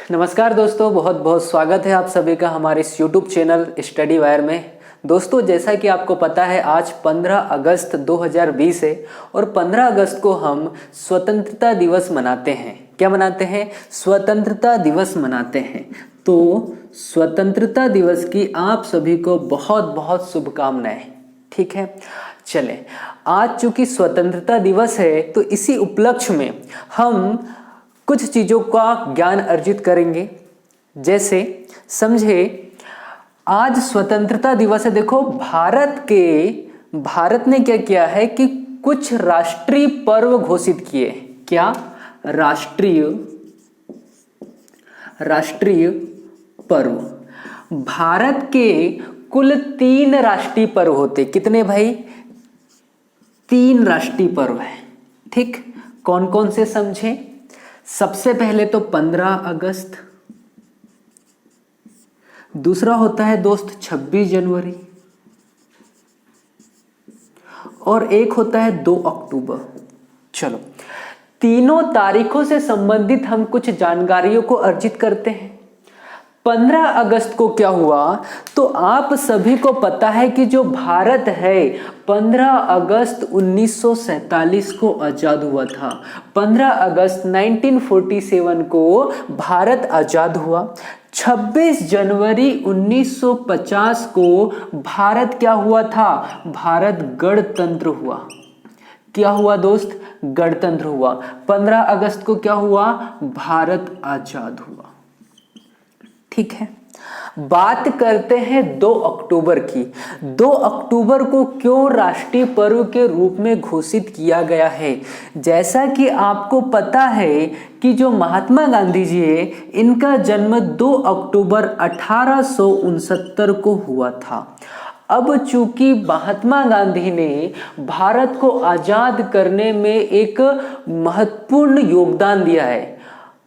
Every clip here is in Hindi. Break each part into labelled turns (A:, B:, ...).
A: नमस्कार दोस्तों, बहुत बहुत स्वागत है आप सभी का हमारे इस YouTube चैनल स्टडी वायर में। दोस्तों, जैसा कि आपको पता है आज 15 अगस्त 2020 है और 15 अगस्त को हम स्वतंत्रता दिवस मनाते हैं। क्या मनाते हैं? स्वतंत्रता दिवस मनाते हैं। तो स्वतंत्रता दिवस की आप सभी को बहुत बहुत शुभकामनाएं। ठीक है, चलें, आज चूंकि स्वतंत्रता दिवस है तो इसी उपलक्ष्य में हम कुछ चीज़ों का ज्ञान अर्जित करेंगे। जैसे समझे, आज स्वतंत्रता दिवस है। देखो, भारत ने क्या किया है कि कुछ राष्ट्रीय पर्व घोषित किए। क्या? राष्ट्रीय पर्व। भारत के कुल 3 राष्ट्रीय पर्व होते। कितने भाई? 3 राष्ट्रीय पर्व है। ठीक, कौन कौन से समझे? सबसे पहले तो 15 अगस्त, दूसरा होता है दोस्त 26 जनवरी और एक होता है 2 अक्टूबर। चलो, तीनों तारीखों से संबंधित हम कुछ जानकारियों को अर्जित करते हैं। 15 अगस्त को क्या हुआ तो आप सभी को पता है कि जो भारत है 15 अगस्त 1947 को आजाद हुआ था। 15 अगस्त 1947 को भारत आजाद हुआ। 26 जनवरी 1950 को भारत क्या हुआ था? भारत गणतंत्र हुआ। क्या हुआ दोस्त? गणतंत्र हुआ। 15 अगस्त को क्या हुआ? भारत आजाद हुआ। ठीक है, बात करते हैं 2 अक्टूबर की। 2 अक्टूबर को क्यों राष्ट्रीय पर्व के रूप में घोषित किया गया है? जैसा कि आपको पता है कि जो महात्मा गांधी जी है, इनका जन्म 2 अक्टूबर 1869 को हुआ था। अब चूंकि महात्मा गांधी ने भारत को आजाद करने में एक महत्वपूर्ण योगदान दिया है,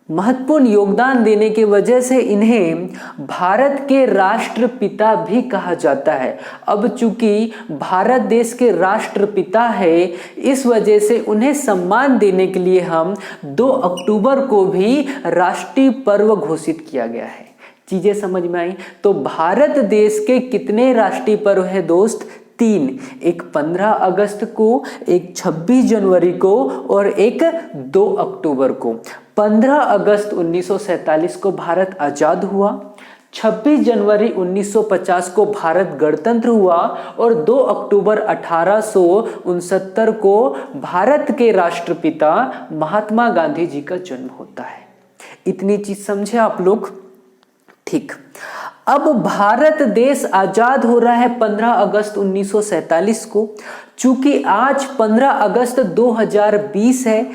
A: महत्वपूर्ण योगदान देने की वजह से इन्हें भारत के राष्ट्रपिता भी कहा जाता है। अब चूंकि भारत देश के राष्ट्रपिता है, इस वजह से उन्हें सम्मान देने के लिए हम 2 अक्टूबर को भी राष्ट्रीय पर्व घोषित किया गया है। चीजें समझ में आई? तो भारत देश के कितने राष्ट्रीय पर्व है दोस्त? 3। एक 15 अगस्त को, एक 26 जनवरी को और एक 2 अक्टूबर को। 15 अगस्त 1947 को भारत आजाद हुआ। 26 जनवरी 1950 को भारत गणतंत्र हुआ और 2 अक्टूबर 1869 को भारत के राष्ट्रपिता महात्मा गांधी जी का जन्म होता है। इतनी चीज समझे आप लोग? ठीक, अब भारत देश आजाद हो रहा है 15 अगस्त 1947 को। चूंकि आज 15 अगस्त 2020 है,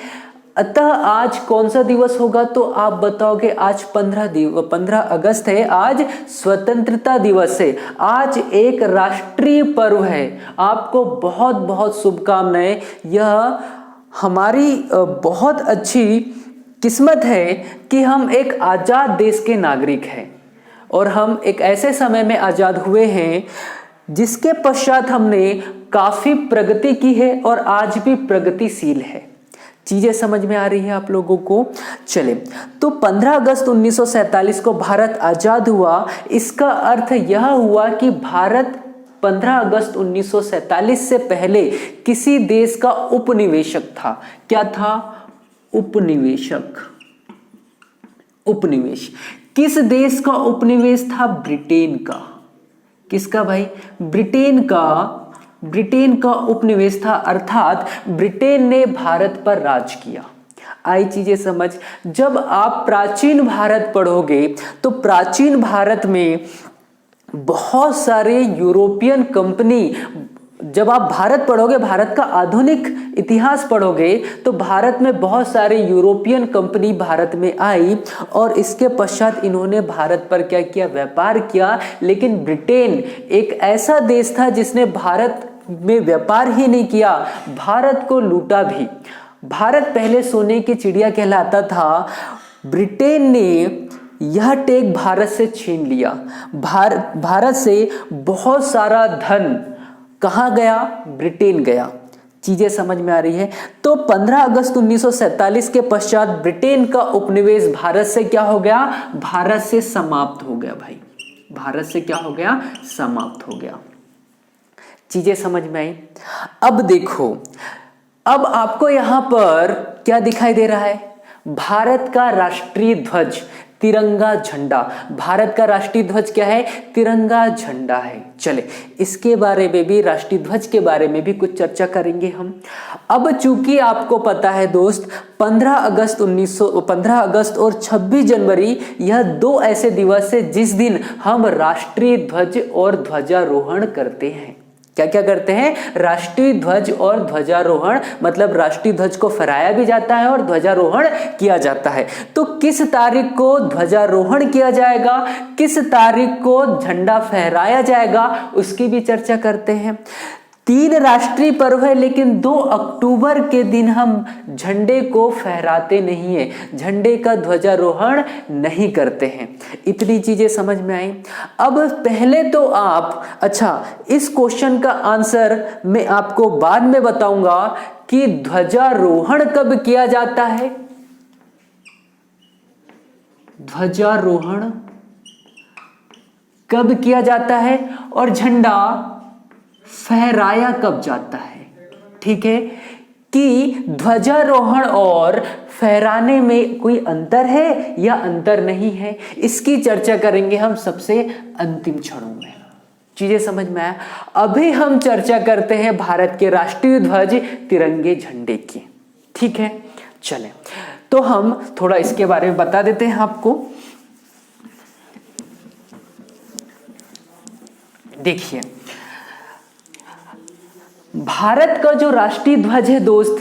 A: अतः आज कौन सा दिवस होगा तो आप बताओगे? आज 15 अगस्त है, आज स्वतंत्रता दिवस है, आज एक राष्ट्रीय पर्व है। आपको बहुत बहुत शुभकामनाएं। यह हमारी बहुत अच्छी किस्मत है कि हम एक आजाद देश के नागरिक हैं और हम एक ऐसे समय में आजाद हुए हैं जिसके पश्चात हमने काफी प्रगति की है और आज भी प्रगतिशील है। चीजें समझ में आ रही है आप लोगों को? चले, तो 15 अगस्त 1947 को भारत आजाद हुआ। इसका अर्थ यह हुआ कि भारत 15 अगस्त 1947 से पहले किसी देश का उपनिवेशक था। क्या था? उपनिवेशक। उपनिवेश। किस देश का उपनिवेश था? ब्रिटेन का। किसका भाई? ब्रिटेन का उपनिवेश था, अर्थात ब्रिटेन ने भारत पर राज किया। आई चीजें समझ? जब आप प्राचीन भारत पढ़ोगे तो प्राचीन भारत में बहुत सारे यूरोपियन कंपनी, जब आप भारत पढ़ोगे, भारत का आधुनिक इतिहास पढ़ोगे तो भारत में बहुत सारे यूरोपियन कंपनी भारत में आई और इसके पश्चात इन्होंने भारत पर क्या किया? व्यापार किया। लेकिन ब्रिटेन एक ऐसा देश था जिसने भारत में व्यापार ही नहीं किया, भारत को लूटा भी। भारत पहले सोने की चिड़िया कहलाता था। ब्रिटेन ने यह टेक भारत से छीन लिया। भारत से बहुत सारा धन कहाँ गया? ब्रिटेन गया। चीजें समझ में आ रही है। तो 15 अगस्त 1947 के पश्चात ब्रिटेन का उपनिवेश भारत से क्या हो गया, भारत से समाप्त हो गया भाई, भारत से क्या हो गया, समाप्त हो गया। चीजें समझ में आई। अब देखो, अब आपको यहां पर क्या दिखाई दे रहा है, भारत का राष्ट्रीय ध्वज तिरंगा झंडा। भारत का राष्ट्रीय ध्वज क्या है, तिरंगा झंडा है। चले इसके बारे में भी, राष्ट्रीय ध्वज के बारे में भी कुछ चर्चा करेंगे हम। अब चूंकि आपको पता है दोस्त, 15 अगस्त और 26 जनवरी यह दो ऐसे दिवस है जिस दिन हम राष्ट्रीय ध्वज और ध्वजारोहण करते हैं। क्या क्या करते हैं, राष्ट्रीय ध्वज और ध्वजारोहण, मतलब राष्ट्रीय ध्वज को फहराया भी जाता है और ध्वजारोहण किया जाता है। तो किस तारीख को ध्वजारोहण किया जाएगा, किस तारीख को झंडा फहराया जाएगा, उसकी भी चर्चा करते हैं। 3 राष्ट्रीय पर्व है, लेकिन 2 अक्टूबर के दिन हम झंडे को फहराते नहीं है, झंडे का ध्वजारोहण नहीं करते हैं। इतनी चीजें समझ में आई। अब पहले तो आप, अच्छा इस क्वेश्चन का आंसर मैं आपको बाद में बताऊंगा कि ध्वजारोहण कब किया जाता है, ध्वजारोहण कब किया जाता है और झंडा फहराया कब जाता है। ठीक है, कि ध्वजारोहण और फहराने में कोई अंतर है या अंतर नहीं है, इसकी चर्चा करेंगे हम सबसे अंतिम क्षणों में। चीजें समझ में आया। अभी हम चर्चा करते हैं भारत के राष्ट्रीय ध्वज तिरंगे झंडे की। ठीक है, चलें तो हम थोड़ा इसके बारे में बता देते हैं आपको। देखिए, भारत का जो राष्ट्रीय ध्वज है दोस्त,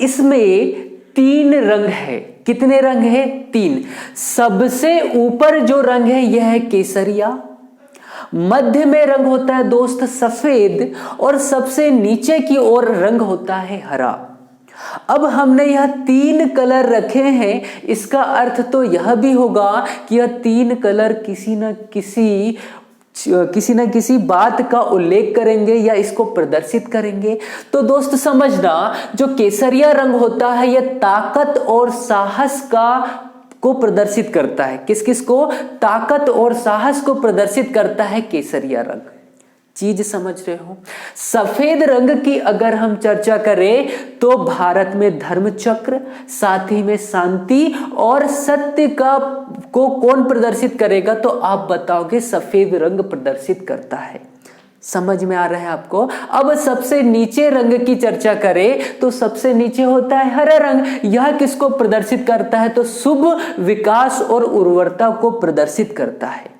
A: इसमें 3 रंग है। कितने रंग है, 3। सबसे ऊपर जो रंग है यह है केसरिया, मध्य में रंग होता है दोस्त सफेद, और सबसे नीचे की ओर रंग होता है हरा। अब हमने यह 3 कलर रखे हैं, इसका अर्थ तो यह भी होगा कि यह 3 कलर किसी न किसी बात का उल्लेख करेंगे या इसको प्रदर्शित करेंगे। तो दोस्त समझना, जो केसरिया रंग होता है यह ताकत और साहस को प्रदर्शित करता है। किस किस को, ताकत और साहस को प्रदर्शित करता है केसरिया रंग। चीज समझ रहे हो। सफेद रंग की अगर हम चर्चा करें तो भारत में धर्म चक्र, साथ ही में शांति और सत्य को कौन प्रदर्शित करेगा, तो आप बताओगे सफेद रंग प्रदर्शित करता है। समझ में आ रहा है आपको। अब सबसे नीचे रंग की चर्चा करें तो सबसे नीचे होता है हरा रंग। यह किसको प्रदर्शित करता है, तो शुभ, विकास और उर्वरता को प्रदर्शित करता है।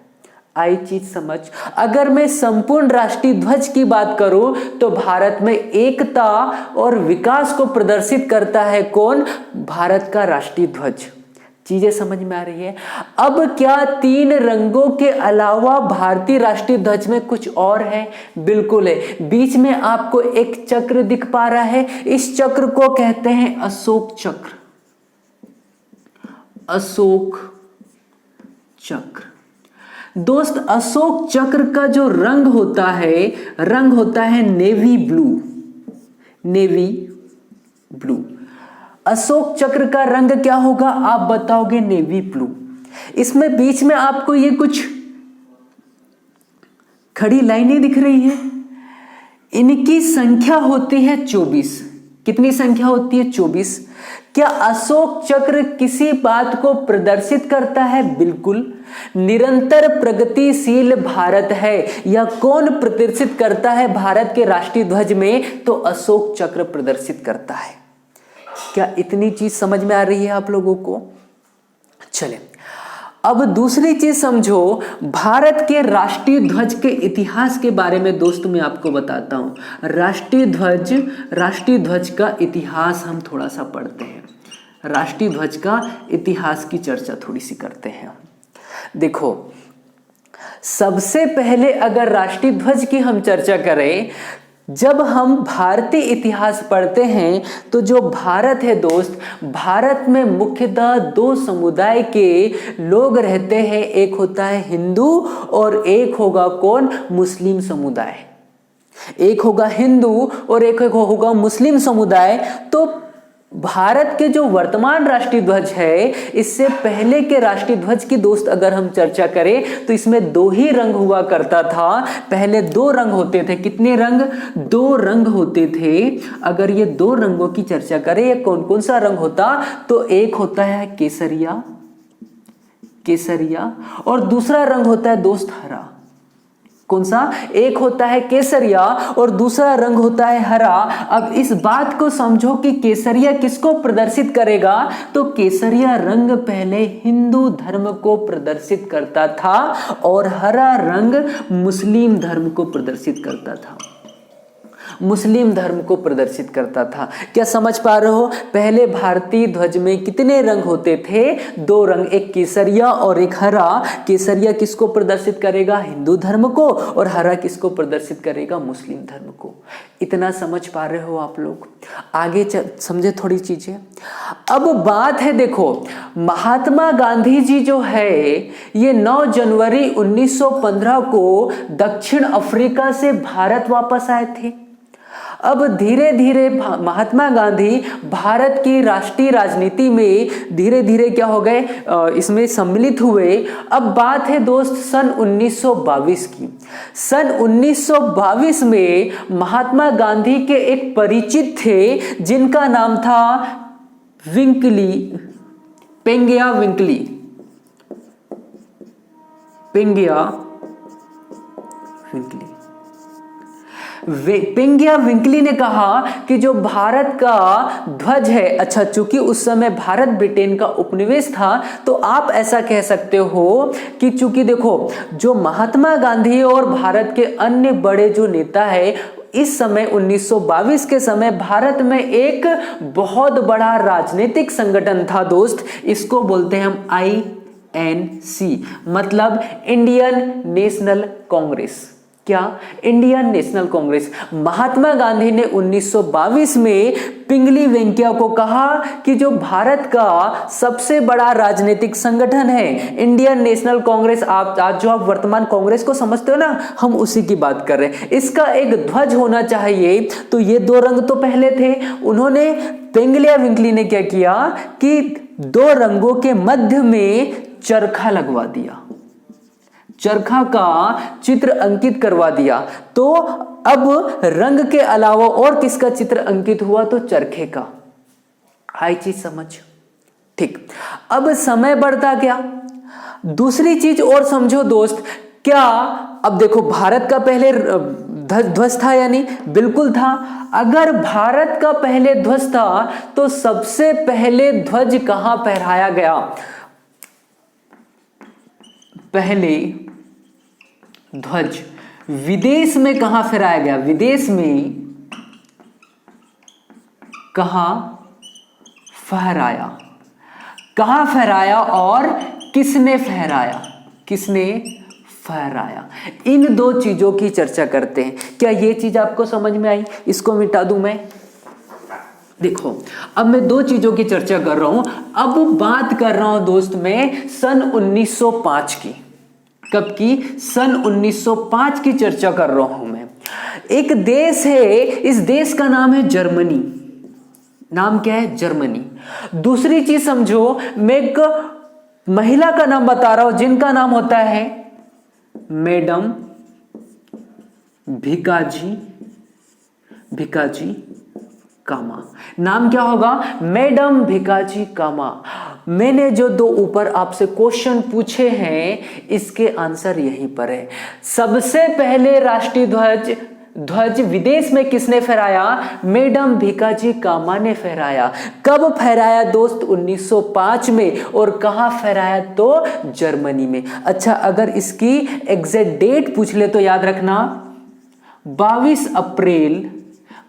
A: आई चीज समझ। अगर मैं संपूर्ण राष्ट्रीय ध्वज की बात करूं तो भारत में एकता और विकास को प्रदर्शित करता है कौन, भारत का राष्ट्रीय ध्वज। चीजें समझ में आ रही है। अब क्या 3 रंगों के अलावा भारतीय राष्ट्रीय ध्वज में कुछ और है, बिल्कुल है। बीच में आपको एक चक्र दिख पा रहा है, इस चक्र को कहते हैं अशोक चक्र। अशोक चक्र दोस्त, अशोक चक्र का जो रंग होता है navy blue. Navy blue Ashok चक्र का रंग क्या होगा, आप बताओगे नेवी ब्लू। इसमें बीच में आपको ये कुछ खड़ी लाइनें दिख रही है, इनकी संख्या होती है 24। कितनी संख्या होती है, 24। क्या अशोक चक्र किसी बात को प्रदर्शित करता है, बिल्कुल। निरंतर प्रगतिशील भारत है, या कौन प्रदर्शित करता है भारत के राष्ट्रीय ध्वज में, तो अशोक चक्र प्रदर्शित करता है। क्या इतनी चीज समझ में आ रही है आप लोगों को। चलें अब दूसरी चीज समझो, भारत के राष्ट्रीय ध्वज के इतिहास के बारे में दोस्त मैं आपको बताता हूं। राष्ट्रीय ध्वज का इतिहास हम थोड़ा सा पढ़ते हैं। राष्ट्रीय ध्वज का इतिहास की चर्चा थोड़ी सी करते हैं। देखो, सबसे पहले अगर राष्ट्रीय ध्वज की हम चर्चा करें, जब हम भारतीय इतिहास पढ़ते हैं तो जो भारत है दोस्त, भारत में मुख्यतः 2 समुदाय के लोग रहते हैं। एक होता है हिंदू और एक होगा कौन, मुस्लिम समुदाय। एक होगा हिंदू और एक होगा मुस्लिम समुदाय। तो भारत के जो वर्तमान राष्ट्रीय ध्वज है, इससे पहले के राष्ट्रीय ध्वज की दोस्त अगर हम चर्चा करें तो इसमें दो ही रंग हुआ करता था। पहले दो रंग होते थे। कितने रंग? दो रंग होते थे। अगर ये दो रंगों की चर्चा करें, ये कौन कौन सा रंग होता? तो एक होता है केसरिया, केसरिया, और दूसरा रंग होता है दोस्त हरा। कौन सा? एक होता है केसरिया और दूसरा रंग होता है हरा। अब इस बात को समझो कि केसरिया किसको प्रदर्शित करेगा? तो केसरिया रंग पहले हिंदू धर्म को प्रदर्शित करता था और हरा रंग मुस्लिम धर्म को प्रदर्शित करता था, मुस्लिम धर्म को प्रदर्शित करता था। क्या समझ पा रहे हो? पहले भारतीय ध्वज में कितने रंग होते थे? दो रंग, एक केसरिया और एक हरा। केसरिया किसको प्रदर्शित करेगा? हिंदू धर्म को, और हरा किसको प्रदर्शित करेगा? मुस्लिम धर्म को। इतना समझ पा रहे हो आप लोग? आगे समझे थोड़ी चीजें। अब बात है, देखो, महात्मा गांधी जी जो है ये 9 जनवरी 1915 को दक्षिण अफ्रीका से भारत वापस आए थे। अब धीरे धीरे महात्मा गांधी भारत की राष्ट्रीय राजनीति में धीरे धीरे क्या हो गए, इसमें सम्मिलित हुए। अब बात है दोस्त सन 1922 की। सन 1922 में महात्मा गांधी के एक परिचित थे जिनका नाम था विंकली, पेंगिया विंकली, पेंगिया विंकली। पेंगिया विंकली ने कहा कि जो भारत का ध्वज है, अच्छा चूंकि उस समय भारत ब्रिटेन का उपनिवेश था, तो आप ऐसा कह सकते हो कि चूंकि देखो जो महात्मा गांधी और भारत के अन्य बड़े जो नेता है, इस समय 1922 के समय भारत में एक बहुत बड़ा राजनीतिक संगठन था दोस्त, इसको बोलते हैं हम INC, मतलब इंडियन नेशनल कांग्रेस। क्या? Indian National Congress. Mahatma Gandhi ने 1922 में पिंगली वेंकैया को कहा कि जो भारत का सबसे बड़ा राजनीतिक संगठन है इंडियन नेशनल कांग्रेस, आप आज जो आप वर्तमान कांग्रेस को समझते हो ना, हम उसी की बात कर रहे हैं, इसका एक ध्वज होना चाहिए। तो ये दो रंग तो पहले थे। उन्होंने, पेंगिया विंकली ने क्या किया कि दो रंगों के मध्य में चरखा लगवा दिया, चरखा का चित्र अंकित करवा दिया। तो अब रंग के अलावा और किसका चित्र अंकित हुआ? तो चरखे का। आई चीज समझ? ठीक। अब समय बढ़ता गया, दूसरी चीज और समझो दोस्त। क्या? अब देखो भारत का पहले ध्वज था या नहीं? बिल्कुल था। अगर भारत का पहले ध्वज था तो सबसे पहले ध्वज कहां फहराया गया? पहले ध्वज विदेश में कहां फहराया गया? विदेश में कहां फहराया? कहां फहराया और किसने फहराया? किसने फहराया? इन दो चीजों की चर्चा करते हैं। क्या ये चीज आपको समझ में आई? इसको मिटा दूं मैं। देखो अब मैं दो चीजों की चर्चा कर रहा हूं। अब बात कर रहा हूं दोस्त मैं सन 1905 की। कब की? सन 1905 की चर्चा कर रहा हूं मैं। एक देश है, इस देश का नाम है जर्मनी। नाम क्या है? जर्मनी। दूसरी चीज समझो, मैं एक महिला का नाम बता रहा हूं जिनका नाम होता है मैडम भिकाजी कामा। नाम क्या होगा? मैडम भिकाजी कामा। मैंने जो दो ऊपर आपसे क्वेश्चन पूछे हैं इसके आंसर यहीं पर है। सबसे पहले राष्ट्रीय ध्वज विदेश में किसने फहराया? मैडम भिकाजी कामा ने फहराया। कब फहराया दोस्त? 1905 में। और कहां फहराया? तो जर्मनी में। अच्छा अगर इसकी एग्जैक्ट डेट पूछ ले तो याद रखना 22 अप्रैल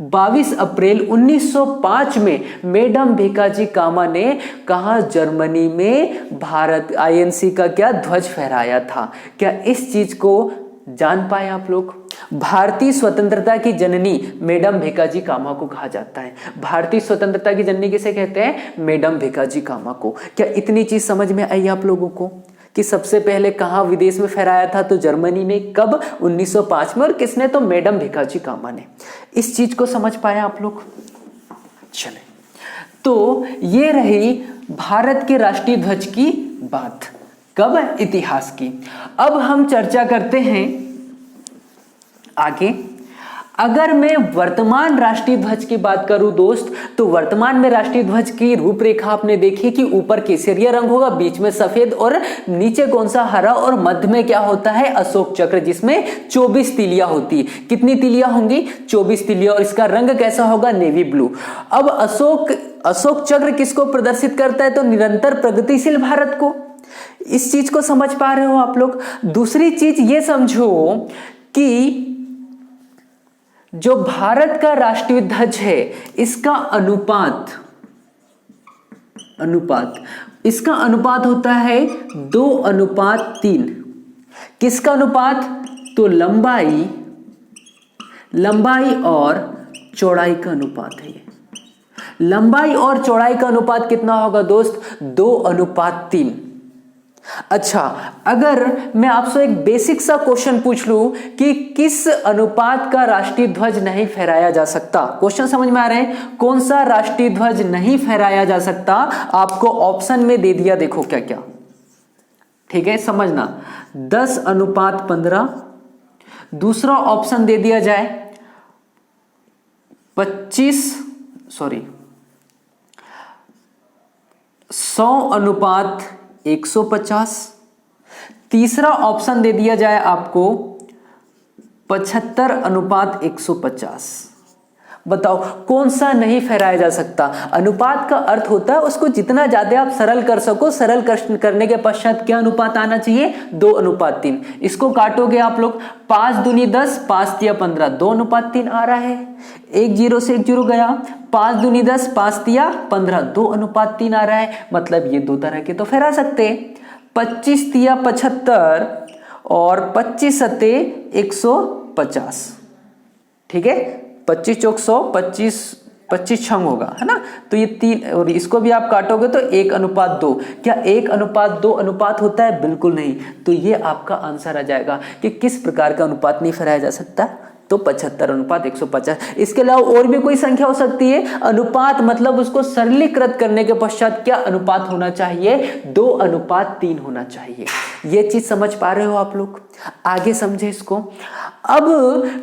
A: 1905 में मैडम भिकाजी कामा ने कहा जर्मनी में भारत INC का क्या ध्वज फहराया था। क्या इस चीज को जान पाए आप लोग? भारतीय स्वतंत्रता की जननी मैडम भिकाजी कामा को कहा जाता है। भारतीय स्वतंत्रता की जननी किसे कहते हैं? मैडम भिकाजी कामा को। क्या इतनी चीज समझ में आई आप लोगों को? कि सबसे पहले कहाँ विदेश में फहराया था, तो जर्मनी ने। कब? 1905 में। और किसने? तो मैडम भिकाजी कामा ने। इस चीज को समझ पाया आप लोग? चले, तो ये रही भारत के राष्ट्रीय ध्वज की बात। कब? इतिहास की। अब हम चर्चा करते हैं आगे। अगर मैं वर्तमान राष्ट्रीय ध्वज की बात करूं दोस्त, तो वर्तमान में राष्ट्रीय ध्वज की रूपरेखा आपने देखी कि ऊपर केसरिया रंग होगा, बीच में सफेद, और नीचे कौन सा? हरा, और मध्य में क्या होता है? अशोक चक्र, जिसमें 24 तिलियां होती। कितनी तिलियां होंगी? 24 तिलियां। और इसका रंग कैसा होगा? Navy blue. अब अशोक चक्र किसको प्रदर्शित करता है? तो निरंतर प्रगतिशील भारत को। इस चीज को समझ पा रहे हो आप लोग? दूसरी चीज ये समझो कि जो भारत का राष्ट्रीय ध्वज है, इसका अनुपात इसका अनुपात होता है 2:3। किसका अनुपात? तो लंबाई और चौड़ाई का अनुपात है। लंबाई और चौड़ाई का अनुपात कितना होगा दोस्त? 2:3। अच्छा, अगर मैं आपसे एक बेसिक सा क्वेश्चन पूछ लूं कि किस अनुपात का राष्ट्रीय ध्वज नहीं फहराया जा सकता? क्वेश्चन समझ में आ रहे हैं? कौन सा राष्ट्रीय ध्वज नहीं फहराया जा सकता? आपको ऑप्शन में दे दिया, देखो क्या क्या। ठीक है, समझना। 10:15। दूसरा ऑप्शन दे दिया जाए 100:150। तीसरा ऑप्शन दे दिया जाए आपको 75:150। बताओ कौन सा नहीं फहराया जा सकता? अनुपात का अर्थ होता है उसको जितना ज्यादा आप सरल कर सको। सरल करने के पश्चात क्या अनुपात आना चाहिए? 2:3। इसको काटोगे आप लोग, 5 दूनी 10, 5 तिया 15, 2:3 आ रहा है। 1 0 से 1 0 गया, 5 दूनी 10, 5 तिया 15, 2:3 आ रहा है। मतलब ये दो तरह के तो फहरा सकते हैं, 25 तिया 75 और 25 सत्ते 150। ठीक है, 25 चौक 100, 25 छंग होगा, है ना? तो ये 3, और इसको भी आप काटोगे तो 1:2। क्या 1:2 अनुपात होता है? बिल्कुल नहीं। तो ये आपका आंसर आ जाएगा कि किस प्रकार का अनुपात नहीं फहराया जा सकता? तो 75:150। इसके अलावा और भी कोई संख्या हो सकती है। अनुपात मतलब उसको सरलीकृत करने के पश्चात क्या अनुपात होना चाहिए? 2:3 होना चाहिए। ये चीज समझ पा रहे हो आप लोग? आगे समझे इसको। अब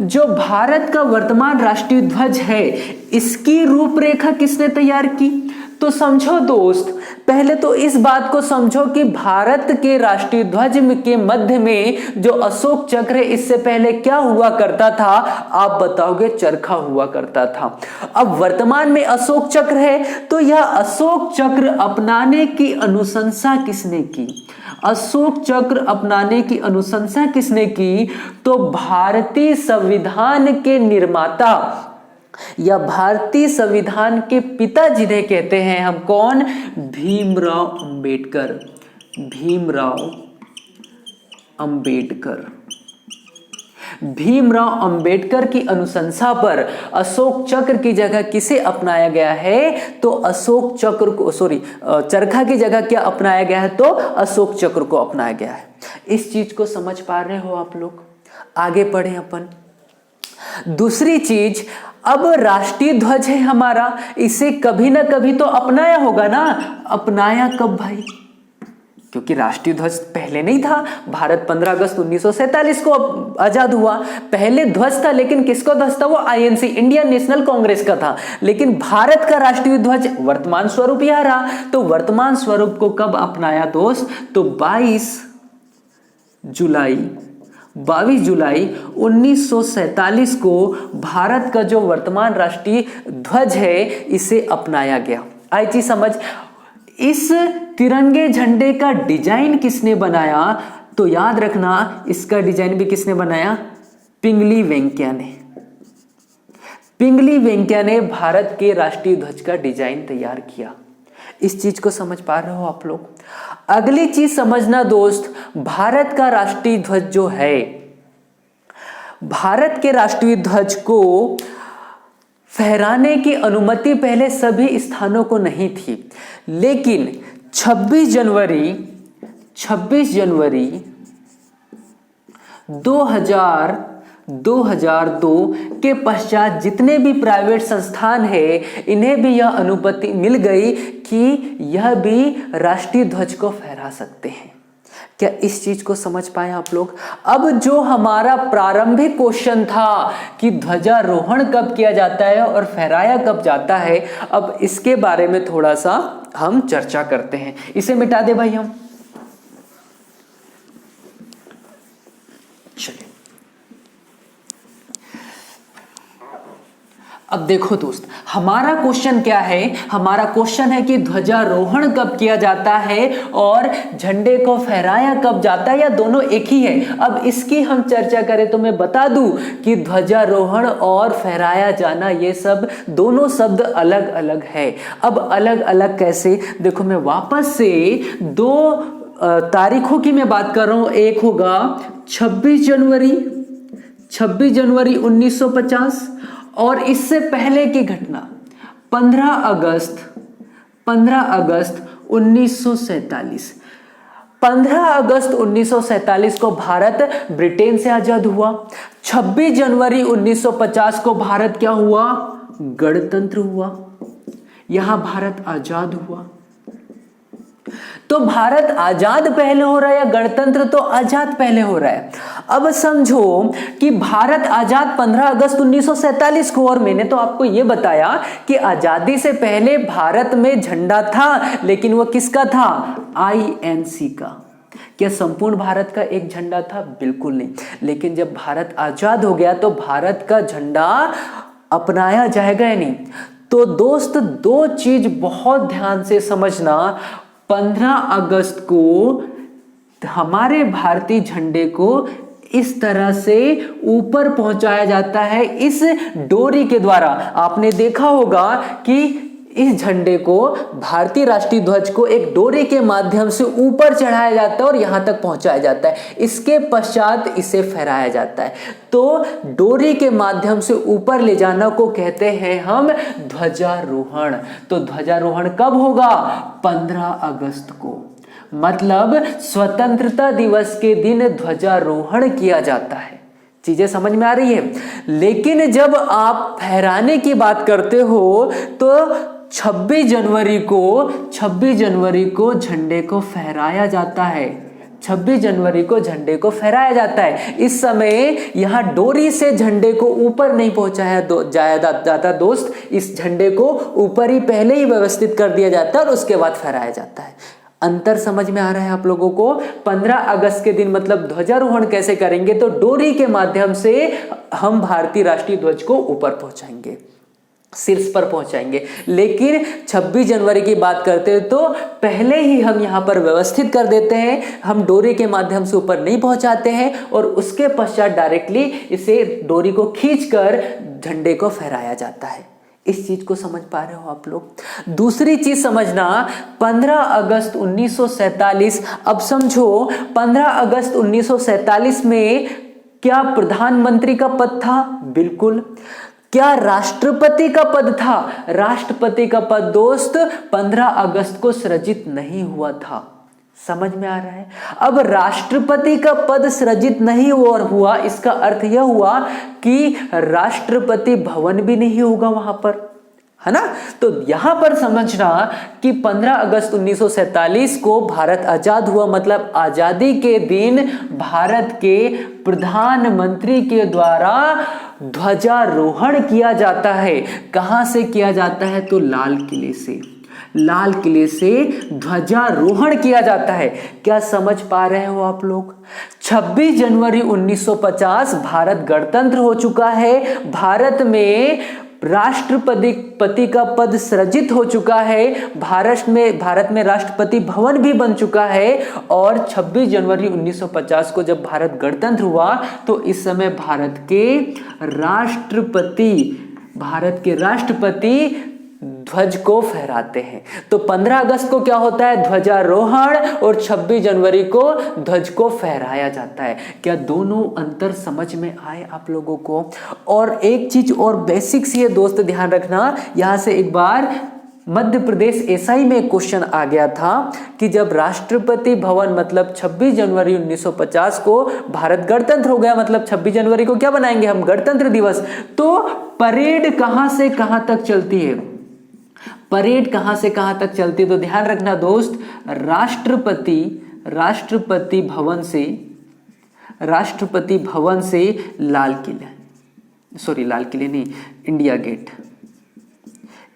A: जो भारत का वर्तमान राष्ट्रीय ध्वज है, इसकी रूपरेखा किसने तैयार की? तो समझो दोस्त, पहले तो इस बात को समझो कि भारत के राष्ट्रीय ध्वज के मध्य में जो अशोक चक्र है, इससे पहले क्या हुआ करता था? आप बताओगे, चरखा हुआ करता था। अब वर्तमान में अशोक चक्र है, तो यह अशोक चक्र अपनाने की अनुशंसा किसने की? अशोक चक्र अपनाने की अनुशंसा किसने की? तो भारतीय संविधान के निर्माता या भारतीय संविधान के पिता जिन्हें कहते हैं हम, कौन? भीमराव अंबेडकर। भीमराव अंबेडकर की अनुशंसा पर अशोक चक्र की जगह किसे अपनाया गया है? तो अशोक चक्र को, चरखा की जगह क्या अपनाया गया है? तो अशोक चक्र को अपनाया गया है। इस चीज को समझ पा रहे हो आप लोग? आगे पढ़े अपन। दूसरी चीज, अब राष्ट्रीय ध्वज है हमारा, इसे कभी ना कभी तो अपनाया होगा ना। अपनाया कब भाई? क्योंकि राष्ट्रीय ध्वज पहले नहीं था। भारत 15 अगस्त 1947 को आजाद हुआ। पहले ध्वज था, लेकिन किसका ध्वज था? वो आईएनसी, इंडियन नेशनल कांग्रेस का था। लेकिन भारत का राष्ट्रीय ध्वज वर्तमान स्वरूप यह रहा। तो वर्तमान स्वरूप को कब अपनाया दोस्त? तो 22 जुलाई 1947 को भारत का जो वर्तमान राष्ट्रीय ध्वज है, इसे अपनाया गया। आई चीज समझ? इस तिरंगे झंडे का डिजाइन किसने बनाया? तो याद रखना, इसका डिजाइन भी किसने बनाया? पिंगली वेंकैया ने भारत के राष्ट्रीय ध्वज का डिजाइन तैयार किया। इस चीज को समझ पा रहे हो आप लोग? अगली चीज समझना दोस्त, भारत का राष्ट्रीय ध्वज जो है, भारत के राष्ट्रीय ध्वज को फहराने की अनुमति पहले सभी स्थानों को नहीं थी, लेकिन 26 26 जनवरी 2002 के पश्चात जितने भी प्राइवेट संस्थान है इन्हें भी यह अनुमति मिल गई कि यह भी राष्ट्रीय ध्वज को फहरा सकते हैं। क्या इस चीज को समझ पाए आप लोग? अब जो हमारा प्रारंभिक क्वेश्चन था कि ध्वजारोहण कब किया जाता है और फहराया कब जाता है, अब इसके बारे में थोड़ा सा हम चर्चा करते हैं। इसे मिटा दे भाई हम। चलिए अब देखो दोस्त, हमारा क्वेश्चन क्या है? हमारा क्वेश्चन है कि ध्वजारोहण कब किया जाता है और झंडे को फहराया कब जाता है, या दोनों एक ही है? अब इसकी हम चर्चा करें तो मैं बता दूं कि ध्वजारोहण और फहराया जाना ये सब दोनों शब्द अलग अलग है। अब अलग अलग कैसे? देखो मैं वापस से दो तारीखों की मैं बात कर रहा हूं। एक होगा 26 जनवरी 1950 और इससे पहले की घटना 15 अगस्त 1947। 15 अगस्त 1947 को भारत ब्रिटेन से आजाद हुआ। 26 जनवरी 1950 को भारत क्या हुआ? गणतंत्र हुआ। यहां भारत आजाद हुआ। तो भारत आजाद पहले हो रहा है या गणतंत्र तो आजाद पहले हो रहा है? अब समझो कि भारत आजाद 15 अगस्त 1947 को, और मैंने तो आपको यह बताया कि आजादी से पहले भारत में झंडा था, लेकिन वो किसका था? INC का। क्या संपूर्ण भारत का एक झंडा था? बिल्कुल नहीं। लेकिन जब भारत आजाद हो गया तो भारत का झंडा अपनाया जाएगा या नहीं? तो दोस्त दो चीज बहुत ध्यान से समझना। 15 अगस्त को हमारे भारतीय झंडे को इस तरह से ऊपर पहुंचाया जाता है इस डोरी के द्वारा। आपने देखा होगा कि इस झंडे को, भारतीय राष्ट्रीय ध्वज को एक डोरी के माध्यम से ऊपर चढ़ाया जाता है और यहां तक पहुंचाया जाता है। इसके पश्चात इसे फहराया जाता है। तो डोरी के माध्यम से ऊपर ले जाना को कहते हैं हम ध्वजारोहण। तो ध्वजारोहण कब होगा? 15 अगस्त को, मतलब स्वतंत्रता दिवस के दिन ध्वजारोहण किया जाता है। चीजें समझ में आ रही है? लेकिन जब आप फहराने की बात करते हो तो 26 जनवरी को झंडे को फहराया जाता है। 26 जनवरी को झंडे को फहराया जाता है। इस समय यहां डोरी से झंडे को ऊपर नहीं पहुंचाया जाता दोस्त। इस झंडे को ऊपर ही पहले ही व्यवस्थित कर दिया जाता है और उसके बाद फहराया जाता है। अंतर समझ में आ रहा है आप लोगों को? 15 अगस्त के दिन मतलब ध्वजारोहण कैसे करेंगे? तो डोरी के माध्यम से हम भारतीय राष्ट्रीय ध्वज को ऊपर पहुंचाएंगे, शीर्ष पर पहुंचाएंगे। लेकिन 26 जनवरी की बात करते हैं तो पहले ही हम यहां पर व्यवस्थित कर देते हैं। हम डोरी के माध्यम से ऊपर नहीं पहुंचाते हैं और उसके पश्चात डायरेक्टली इसे डोरी को खींचकर झंडे को फहराया जाता है। इस चीज को समझ पा रहे हो आप लोग? दूसरी चीज समझना, 15 अगस्त 1947। अब समझो 15 अगस्त 1947 में क्या प्रधानमंत्री का पद था? बिल्कुल। क्या राष्ट्रपति का पद था? राष्ट्रपति का पद दोस्त 15 अगस्त को सृजित नहीं हुआ था। समझ में आ रहा है? अब राष्ट्रपति का पद सृजित नहीं हुआ, इसका अर्थ यह हुआ कि राष्ट्रपति भवन भी नहीं होगा वहां पर, है ना? तो यहां पर समझना कि 15 अगस्त 1947 को भारत आजाद हुआ, मतलब आजादी के दिन भारत के प्रधानमंत्री के द्वारा ध्वजारोहण किया जाता है। कहां से किया जाता है? तो लाल किले से। लाल किले से ध्वजारोहण किया जाता है। क्या समझ पा रहे हो आप लोग? 26 जनवरी 1950 भारत गणतंत्र हो चुका है। भारत में राष्ट्रपति का पद सृजित हो चुका है। भारत में राष्ट्रपति भवन भी बन चुका है। और 26 जनवरी 1950 को जब भारत गणतंत्र हुआ तो इस समय भारत के राष्ट्रपति ध्वज को फहराते हैं। तो 15 अगस्त को क्या होता है? ध्वजारोहण, और 26 जनवरी को ध्वज को फहराया जाता है। क्या दोनों अंतर समझ में आए आप लोगों को? और एक चीज और बेसिक सी है दोस्त, ध्यान रखना। यहां से एक बार मध्य प्रदेश एसआई में एक क्वेश्चन आ गया था कि जब राष्ट्रपति भवन मतलब 26 जनवरी 1950 को भारत गणतंत्र हो गया, मतलब 26 जनवरी को क्या बनाएंगे हम, गणतंत्र दिवस, तो परेड कहां से कहां तक चलती है, परेड कहां से कहां तक चलती है? तो ध्यान रखना दोस्त, राष्ट्रपति भवन से लाल किला, सॉरी लाल किले नहीं,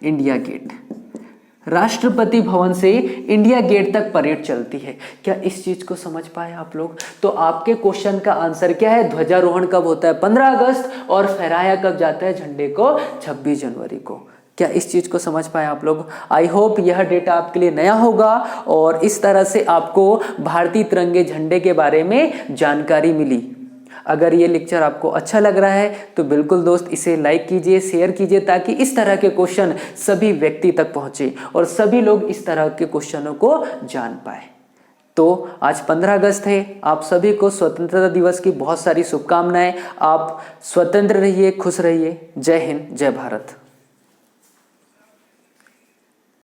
A: इंडिया गेट, राष्ट्रपति भवन से इंडिया गेट तक परेड चलती है। क्या इस चीज को समझ पाए आप लोग? तो आपके क्वेश्चन का आंसर क्या है? ध्वजारोहण कब होता है? 15 अगस्त, और फहराया कब जाता है झंडे को? 26 जनवरी को। क्या इस चीज को समझ पाए आप लोग? आई होप यह डेटा आपके लिए नया होगा और इस तरह से आपको भारतीय तिरंगे झंडे के बारे में जानकारी मिली। अगर ये लेक्चर आपको अच्छा लग रहा है तो बिल्कुल दोस्त इसे लाइक कीजिए, शेयर कीजिए, ताकि इस तरह के क्वेश्चन सभी व्यक्ति तक पहुंचे और सभी लोग इस तरह के क्वेश्चनों को जान पाए। तो आज 15 अगस्त है, आप सभी को स्वतंत्रता दिवस की बहुत सारी शुभकामनाएं। आप स्वतंत्र रहिए, खुश रहिए। जय हिंद, जय भारत।